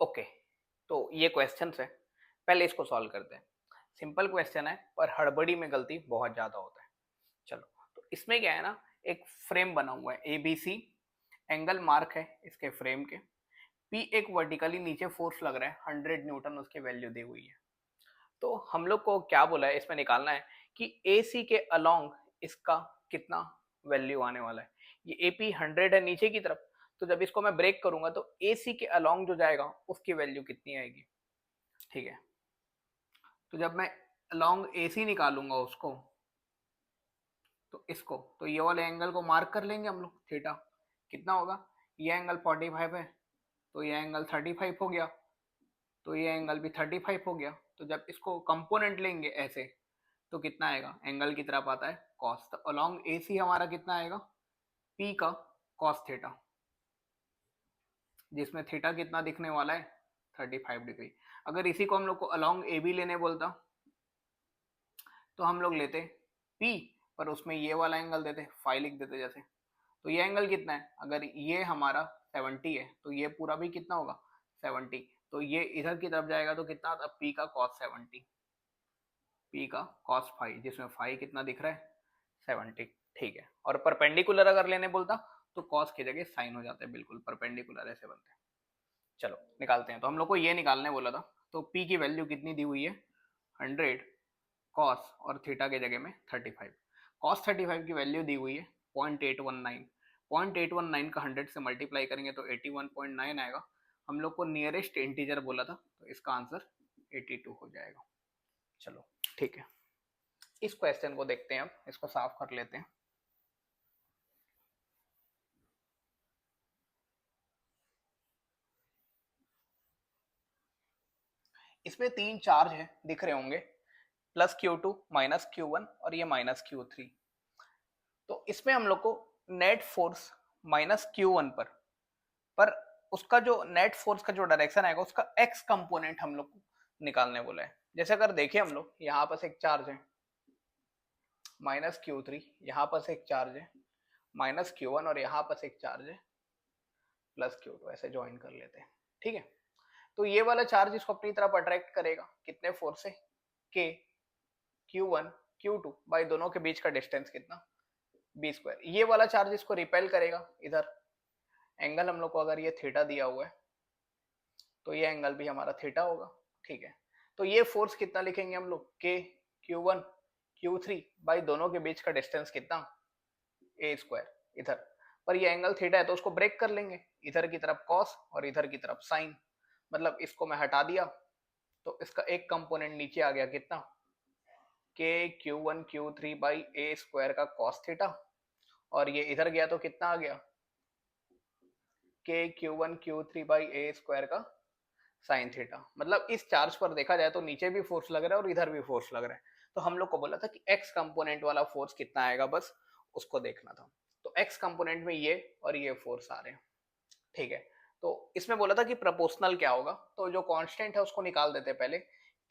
Okay, तो ये question है, पहले इसको सॉल्व करते हैं। सिंपल क्वेश्चन है पर हड़बड़ी में गलती बहुत ज्यादा होता है। चलो, तो इसमें क्या है ना, एक फ्रेम बना हुआ है ABC, एंगल मार्क है इसके फ्रेम के, P एक वर्टिकली नीचे फोर्स लग रहा है 100 न्यूटन, उसकी वैल्यू दी हुई है। तो हम लोग को क्या बोला है इसमें निकालना है कि AC के अलोंग इसका कितना वैल्यू आने वाला है। ये AP 100 है नीचे की तरफ, तो जब इसको मैं ब्रेक करूंगा तो AC के अलोंग जो जाएगा उसकी वैल्यू कितनी आएगी। ठीक है, तो जब मैं अलोंग AC निकालूंगा उसको, तो इसको, तो ये वाले एंगल को मार्क कर लेंगे हम लोग, थीटा कितना होगा। ये एंगल 45 है, तो ये एंगल 35 हो गया, तो ये एंगल भी 35 हो गया। तो जब इसको कंपोनेंट लेंगे ऐसे, तो कितना आएगा, एंगल की तरफ आता है कॉस, तो अलोंग AC हमारा कितना आएगा, P का कॉस थीटा, जिसमें थीटा कितना दिखने वाला है 35 डिग्री। अगर इसी को हम लोग को अलोंग AB लेने बोलता, तो हम लोग लेते P, पर उसमें ये वाला एंगल देते, फाई लिख देते जैसे। तो ये एंगल कितना है, अगर ये हमारा 70 है तो ये पूरा भी कितना होगा 70, तो ये इधर की तरफ जाएगा तो कितना आता, P का cos 70, P का cos फाई, जिसमें फाई कितना दिख रहा है 70। ठीक है, और परपेंडिकुलर अगर लेने बोलता तो cos की जगह साइन हो जाता है, बिल्कुल परपेंडिकुलर ऐसे बनते हैं। चलो निकालते हैं, तो हम लोग को ये निकालने बोला था, तो P की वैल्यू कितनी दी हुई है 100 कॉस और थीटा के जगह में 35। कॉस 35 की वैल्यू दी हुई है 0.819, 0.819 का 100 से मल्टीप्लाई करेंगे तो 81.9 आएगा। हम लोग को नियरेस्ट इंटीजर बोला था, तो इसका आंसर 82 हो जाएगा। चलो ठीक है, इस क्वेश्चन को देखते हैं, अब इसको साफ कर लेते हैं। इसमें तीन चार्ज है दिख रहे होंगे, +Q2 -Q1 और ये -Q3। तो इसमें हम लोग को नेट फोर्स -Q1 पर उसका जो नेट फोर्स का जो डायरेक्शन आएगा उसका एक्स कंपोनेंट हम लोग को निकालने बोला है। जैसे अगर देखें हम लोग, यहाँ पर एक चार्ज है -Q3, यहाँ पर एक चार्ज है -Q1 और यहाँ पर एक चार्ज है +Q2, ऐसे ज्वाइन कर लेते हैं। ठीक है, तो ये वाला चार्ज इसको अपनी तरफ अट्रैक्ट करेगा, कितने फोर्स से, के Q1 Q2 बाई दोनों के बीच का डिस्टेंस कितना, B²। ये वाला चार्ज इसको रिपेल करेगा इधर, एंगल हम लोग को अगर ये थीटा दिया हुआ है तो ये एंगल भी हमारा थीटा होगा। ठीक है, तो ये फोर्स कितना लिखेंगे हम लोग, के Q1 Q3 बाई दोनों के बीच का डिस्टेंस कितना, A² इधर। पर ये एंगल थीटा है तो उसको ब्रेक कर लेंगे, इधर की तरफ कॉस और इधर की तरफ साइन, मतलब इसको मैं हटा दिया तो इसका एक कंपोनेंट नीचे आ गया कितना, के Q1 Q3 बाई A² का कॉस थीटा, और ये इधर गया तो कितना आ गया, के Q1 Q3 बाई A² का साइन थीटा। मतलब इस चार्ज पर देखा जाए तो नीचे भी फोर्स लग रहा है और इधर भी फोर्स लग रहा है। तो हम लोग को बोला था कि एक्स कंपोनेंट वाला फोर्स कितना आएगा, बस उसको देखना था। तो एक्स कंपोनेंट में ये और ये फोर्स आ रहे हैं। ठीक है, तो इसमें बोला था कि प्रोपोर्शनल क्या होगा, तो जो कांस्टेंट है उसको निकाल देते पहले।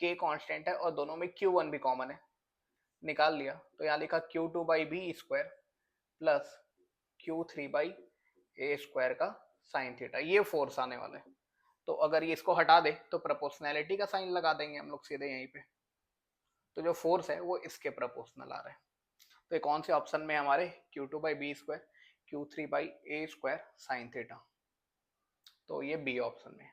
के कांस्टेंट है और दोनों में Q1 भी कॉमन है, निकाल लिया तो यहाँ लिखा Q2 by B² plus Q3 by A² का साइन थीटा, ये फोर्स आने वाला है। तो अगर ये इसको हटा दे तो प्रोपोर्शनैलिटी का साइन लगा देंगे हम लोग सीधे यहीं पे, तो जो फोर्स है वो इसके प्रोपोर्शनल आ रहा है। तो ये कौन से ऑप्शन में हमारे, Q2 by B², Q3 by A² sine theta, तो ये बी ऑप्शन में।